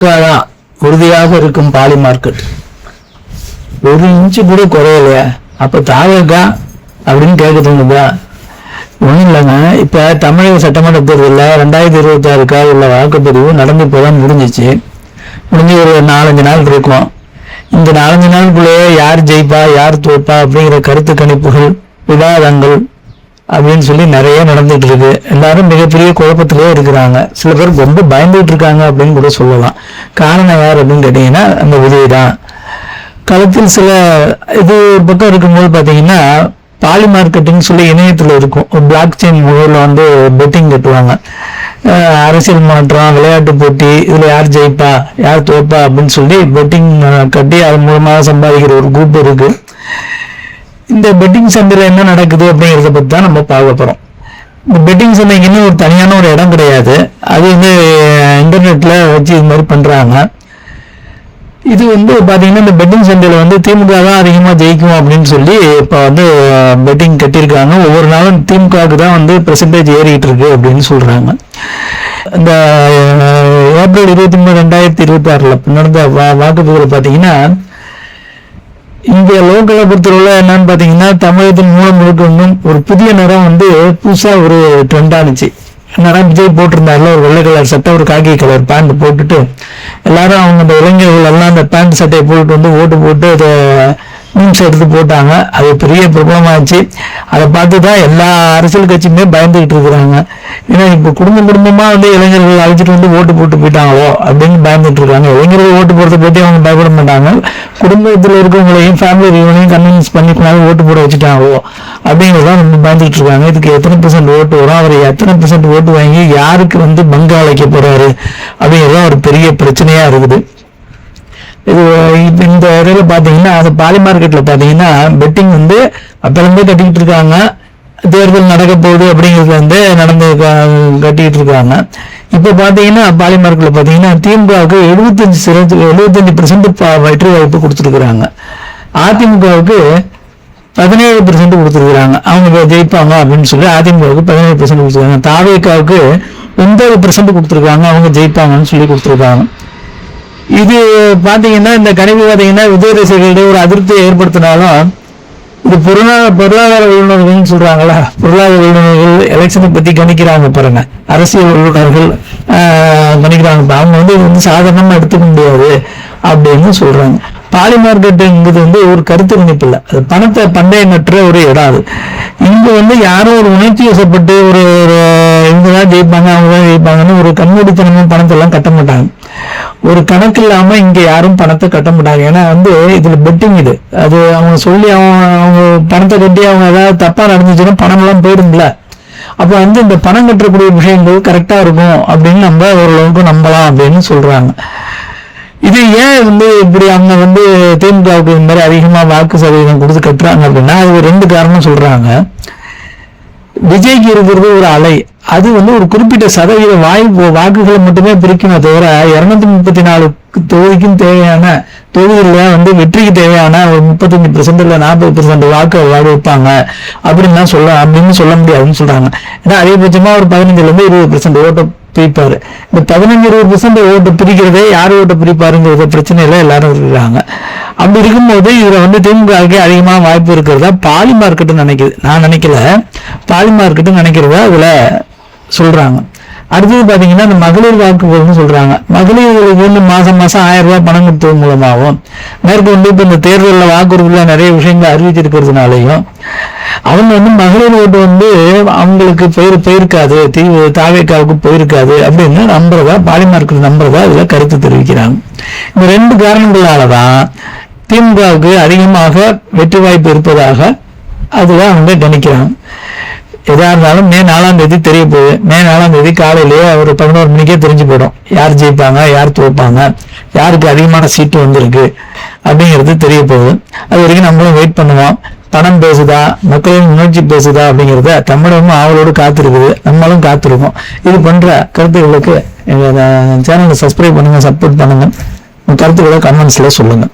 தான் உறுதியாக இருக்கும் பாலி மார்க்கெட். ஒரு இன்ச்சு கூட குறையலையா? அப்ப தாவக்கா அப்படின்னு கேட்க தோணுதா? ஒண்ணும் இல்லைங்க. இப்ப தமிழக சட்டமன்ற தேர்தலில் 2026 உள்ள வாக்குப்பதிவு நடந்து இப்போதான் முடிஞ்சிச்சு. முடிஞ்சு ஒரு 4-5 நாள் இருக்கும். இந்த 4-5 நாளுக்குள்ளேயே யார் ஜெயிப்பா யார் தோப்பா அப்படிங்கிற கருத்து கணிப்புகள், விவாதங்கள் அப்படின்னு சொல்லி நிறைய நடந்துட்டு இருக்கு. எல்லாரும் மிகப்பெரிய குழப்பத்திலே இருக்கிறாங்க. சில பேர் ரொம்ப பயந்துட்டு இருக்காங்க அப்படின்னு கூட சொல்லலாம். காரணம் யார் அப்படின்னு கேட்டீங்கன்னா அந்த விஜய் தான். களத்தில் சில இது ஒரு பக்கம் இருக்கும்போது பார்த்தீங்கன்னா பாலி மார்க்கெட்டிங் சொல்லி இணையத்தில் இருக்கும். பிளாக் செயின் முறையில் வந்து பெட்டிங் கட்டுவாங்க. அரசியல் மாற்றம், விளையாட்டு போட்டி, இதுல யார் ஜெயிப்பா யார் தோப்பா அப்படின்னு சொல்லி பெட்டிங் கட்டி அதன் மூலமாக சம்பாதிக்கிற ஒரு குரூப் இருக்கு. இந்த பெட்டிங் சந்தையில் என்ன நடக்குது அப்படிங்கிறத பற்றி தான் நம்ம பார்க்க போகிறோம். இந்த பெட்டிங் சந்தைக்கு இன்னும் ஒரு தனியான ஒரு இடம் கிடையாது. அது வந்து இன்டர்நெட்ல வச்சு இது மாதிரி பண்றாங்க. இது வந்து பாத்தீங்கன்னா இந்த பெட்டிங் சந்தையில வந்து திமுக தான் அதிகமா ஜெயிக்கும் அப்படின்னு சொல்லி இப்ப வந்து பெட்டிங் கட்டியிருக்காங்க. ஒவ்வொரு நாளும் திமுகவுக்கு தான் வந்து பெர்சன்டேஜ் ஏறிட்டு இருக்கு அப்படின்னு சொல்றாங்க. இந்த ஏப்ரல் 23, 2026 நடந்த வாக்குப்பதிவுல பாத்தீங்கன்னா இங்க லோக்கலை பொறுத்தவரை என்னன்னு பாத்தீங்கன்னா தமிழகத்தின் மூலம் முழுக்க இன்னும் ஒரு புதிய நிறம் வந்து புதுசா ஒரு ட்ரெண்ட் ஆனிச்சு. நிறம் விஜய் போட்டிருந்தாருல ஒரு வெள்ளை கலர் சட்டை, ஒரு காக்கி கலர் பேண்ட் போட்டுட்டு எல்லாரும் அவங்க அந்த இளைஞர்கள் எல்லாம் அந்த பேண்ட் சட்டையை போட்டுட்டு வந்து ஓட்டு போட்டு அதை மீம்ஸ் எடுத்து போட்டாங்க. அது பெரிய பிரபலமாச்சு. அதை பார்த்துதான் எல்லா அரசியல் கட்சியுமே பயந்துகிட்டு இருக்கிறாங்க. ஏன்னா இப்ப குடும்பமா வந்து இளைஞர்கள் அழைச்சிட்டு வந்து ஓட்டு போட்டு போயிட்டாங்களோ அப்படின்னு பயந்துட்டு இருக்காங்க. இளைஞர்கள் ஓட்டு போறதை பத்தி அவங்க பயப்பட மாட்டாங்க. குடும்பத்துல இருக்கவங்களையும் ஃபேமிலி இவங்களையும் கன்வின்ஸ் பண்ணிக்கலாம் ஓட்டு போட வச்சுட்டாங்களோ அப்படிங்கிறதான் ரொம்ப பயந்துட்டு இருக்காங்க. இதுக்கு எத்தனை % ஓட்டு வரும், அவர் எத்தனை % ஓட்டு வாங்கி யாருக்கு வந்து பங்கு அழைக்க போறாரு அப்படிங்கிறதான் ஒரு பெரிய பிரச்சனையா இருக்குது. இது இந்த இடையில பாத்தீங்கன்னா அது பாலி மார்க்கெட்ல பாத்தீங்கன்னா பெட்டிங் வந்து அப்பலேருந்தே கட்டிக்கிட்டு இருக்காங்க. தேர்தல் நடக்க போகுது அப்படிங்கிறது வந்து நடந்து கட்டிக்கிட்டு இருக்காங்க. இப்ப பாத்தீங்கன்னா பாலி மார்க்கெட்ல பாத்தீங்கன்னா திமுகவுக்கு 75% வெற்றி வாய்ப்பு கொடுத்துருக்குறாங்க. அதிமுகவுக்கு 17% கொடுத்துருக்குறாங்க. அவங்க ஜெயிப்பாங்க அப்படின்னு சொல்லி அதிமுகவுக்கு 17% கொடுத்துருக்காங்க. தாவேக்காவுக்கு 9% கொடுத்துருக்காங்க. அவங்க ஜெயிப்பாங்கன்னு சொல்லி கொடுத்துருக்காங்க. இது பாத்தீங்கன்னா இந்த கணிப்பு பாத்தீங்கன்னா விஜய் ரசிகர்களிடையே ஒரு அதிருப்தியை ஏற்படுத்தினாலும் இது பொருளாதார வல்லுநர்கள் சொல்றாங்களா, பொருளாதார வல்லுநர்கள் எலெக்ஷனை பத்தி கணிக்கிறாங்க பாருங்க, அரசியல் வல்லுநர்கள் கணிக்கிறாங்க. அவங்க வந்து இது வந்து சாதாரணமா எடுத்துக்க முடியாது அப்படின்னு சொல்றாங்க. பாலி மார்க்கெட்டுங்கிறது வந்து ஒரு கருத்து கணிப்பு இல்லை, அது பணத்தை பண்டைய நற்ற ஒரு இடம். அது இங்க வந்து யாரும் ஒரு உணர்ச்சி வசப்பட்டு ஒரு இவங்கதான் ஜெயிப்பாங்க அவங்கதான் ஜெயிப்பாங்கன்னு ஒரு கண்மூடித்தனமும் பணத்தை எல்லாம் கட்ட மாட்டாங்க. ஒரு கணக்கு இல்லாம இங்க யாரும் பணத்தை கட்ட மாட்டாங்க. ஏன்னா வந்து இதுல பெட்டிங் இது, அது அவங்க சொல்லி அவங்க பணத்தை கட்டி அவங்க ஏதாவது தப்பா நடந்துச்சுன்னா பணம் எல்லாம் போயிடுங்கள. அப்ப வந்து இந்த பணம் கட்டக்கூடிய விஷயங்கள் கரெக்டா இருக்கும் அப்படின்னு நம்ம ஓரளவுக்கு நம்பலாம் அப்படின்னு சொல்றாங்க. இது ஏன் வந்து இப்படி அவங்க வந்து திமுகவுக்கு இந்த மாதிரி அதிகமா வாக்கு சதவீதம் கொடுத்து கட்டுறாங்க அப்படின்னா அது 2 காரணம் சொல்றாங்க. விஜய்க்கு இருக்கிறது ஒரு அலை, அது வந்து ஒரு குறிப்பிட்ட சதவீத வாக்குகளை மட்டுமே பிரிக்குமே தவிர 234 தொகுதிக்கும் தேவையான தொகுதியில வந்து வெற்றிக்கு தேவையான ஒரு 35% இல்ல 40% வாக்கு வைப்பாங்க அப்படின்னு சொல்ல முடியாதுன்னு சொல்றாங்க. ஏன்னா அதிகபட்சமா ஒரு 15-20% ஓட்டை பிரிப்பாரு. இந்த 15-20% ஓட்டு பிரிக்கிறதே யார் ஓட்டை பிரிப்பாருங்கிறத பிரச்சனையில எல்லாரும் இருக்கிறாங்க. அப்படி இருக்கும்போது இதுல வந்து திமுகவுக்கு அதிகமா வாய்ப்பு இருக்கிறதா பாலி மார்க்கெட் நினைக்குது. நான் நினைக்கல, பாலி மார்க்கெட் நினைக்கிறதா இதுல சொல்றாங்க. அடுத்தது பாத்தீங்கன்னா இந்த மகளிர் வாக்குகள்னு சொல்றாங்க. மகளிர்களுக்கு வந்து மாசம் 1000 ரூபாய் பணம் கொடுத்தது மூலமாகவும் மேற்கொண்டு இப்ப இந்த தேர்தலில் வாக்குறுதில நிறைய விஷயங்களை அறிவிச்சிருக்கிறதுனாலையும் அவங்க வந்து மகளிர் ஓட்டு வந்து அவங்களுக்கு போயிருக்காது, தாவேக்காவுக்கு போயிருக்காது அப்படின்னு நம்புறதா பாலி மார்க்கெட் நம்புறதா இதுல கருத்து தெரிவிக்கிறாங்க. இந்த 2 காரணங்களாலதான் திமுகவுக்கு அதிகமாக வெற்றி வாய்ப்பு இருப்பதாக அதுல அவங்க கணிக்கிறாங்க. எதா இருந்தாலும் மே 4 தெரிய போகுது. மே 4 காலையிலேயே ஒரு 11 மணிக்கே தெரிஞ்சு போயிடும் யார் ஜெயிப்பாங்க யார் தோப்பாங்க, யாருக்கு அதிகமான சீட்டு வந்திருக்கு அப்படிங்கிறது தெரிய போகுது. அது வரைக்கும் நம்மளும் வெயிட் பண்ணுவோம். பணம் பேசுதா, மக்களின் உணர்ச்சி பேசுதா அப்படிங்கிறத தமிழகமும் அவளோடு காத்திருக்குது, நம்மளும் காத்திருக்கோம். இது பண்ற கருத்துக்களுக்கு எங்க சேனலை சப்ஸ்கிரைப் பண்ணுங்க, சப்போர்ட் பண்ணுங்க, கருத்துக்களை கமெண்ட்ஸ்ல சொல்லுங்க.